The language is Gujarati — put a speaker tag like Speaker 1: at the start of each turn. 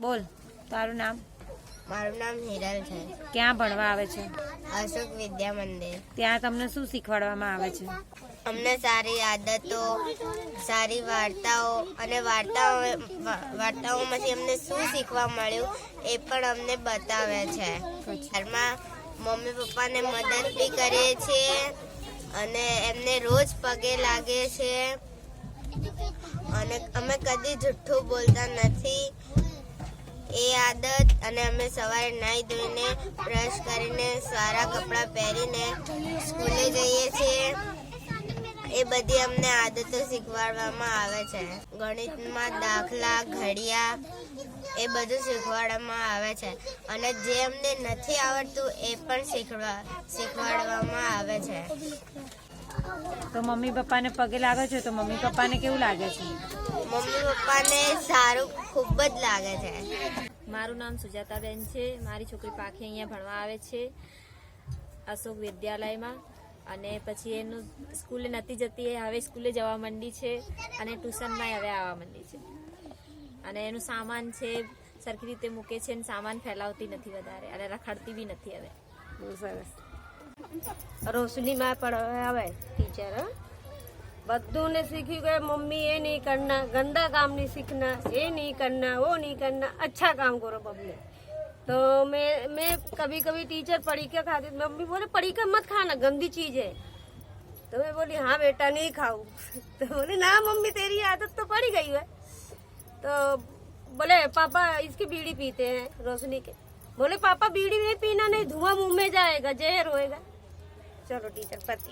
Speaker 1: બોલ તારું નામ?
Speaker 2: મારું નામ હિરલ છે.
Speaker 1: ક્યાં ભણવા આવે છે?
Speaker 2: અશોક વિદ્યા મંદિર.
Speaker 1: ત્યાં તમને શું શીખવાડવામાં આવે છે?
Speaker 2: અમને સારી આદતો, સારી વાર્તાઓ અને વાર્તાઓમાંથી અમને શું શીખવા મળ્યું એ પણ અમને બતાવે છે. ઘરમાં મમ્મી પપ્પાને મદદ બી કરીએ છીએ અને એમને રોજ પગે લાગે છે અને અમે કદી જુઠ્ઠું બોલતા નથી. એ આદત અને અમે સવારે નાહી ધોઈને બ્રશ કરીને સારા કપડાં પહેરીને સ્કૂલે જઈએ છીએ. એ બધી અમને આદતો શીખવાડવામાં આવે છે. ગણિતમાં દાખલા, ઘડિયા એ બધું શીખવાડવામાં આવે છે અને જે અમને નથી આવડતું એ પણ શીખવાડવામાં આવે છે.
Speaker 1: તો મમ્મી પપ્પાને પગે લાગે છે તો મમ્મી પપ્પાને કેવું લાગે છે?
Speaker 2: મમ્મી પપ્પાને સારું ખૂબ જ લાગે છે.
Speaker 3: મારું નામ સુજાતાબેન છે. મારી છોકરી પાખી અહીંયા ભણવા આવે છે અશોક વિદ્યાલયમાં. અને પછી એનું સ્કૂલે નથી જતી, એ હવે સ્કૂલે જવા માંડી છે અને ટ્યુશનમાં હવે આવવા માંડી છે. અને એનું સામાન છે સરખી રીતે મૂકે છે અને સામાન ફેલાવતી નથી વધારે અને રખડતી બી નથી. હવે
Speaker 1: બહુ સરસ.
Speaker 4: રોશનીમાં પણ આવે ટીચર બધું ને શીખ્યું કે મમ્મી ये नहीं करना, गंदा काम नहीं सीखना, ये नहीं करना, वो नहीं करना, अच्छा काम करो बबले. तो मैं कभी कभी टीचर पड़ीका खाती, मम्मी बोले पड़ीका मत खाना, गंदी चीज है. तो मैं बोली हाँ बेटा नहीं खाऊं. तो बोले ना मम्मी तेरी आदत तो पड़ी गई है. तो बोले पापा इसकी बीड़ी पीते हैं रोशनी के. बोले पापा बीड़ी नहीं पीना, नहीं धुआं मुंह में जाएगा, जहर होएगा. चलो टीचर पति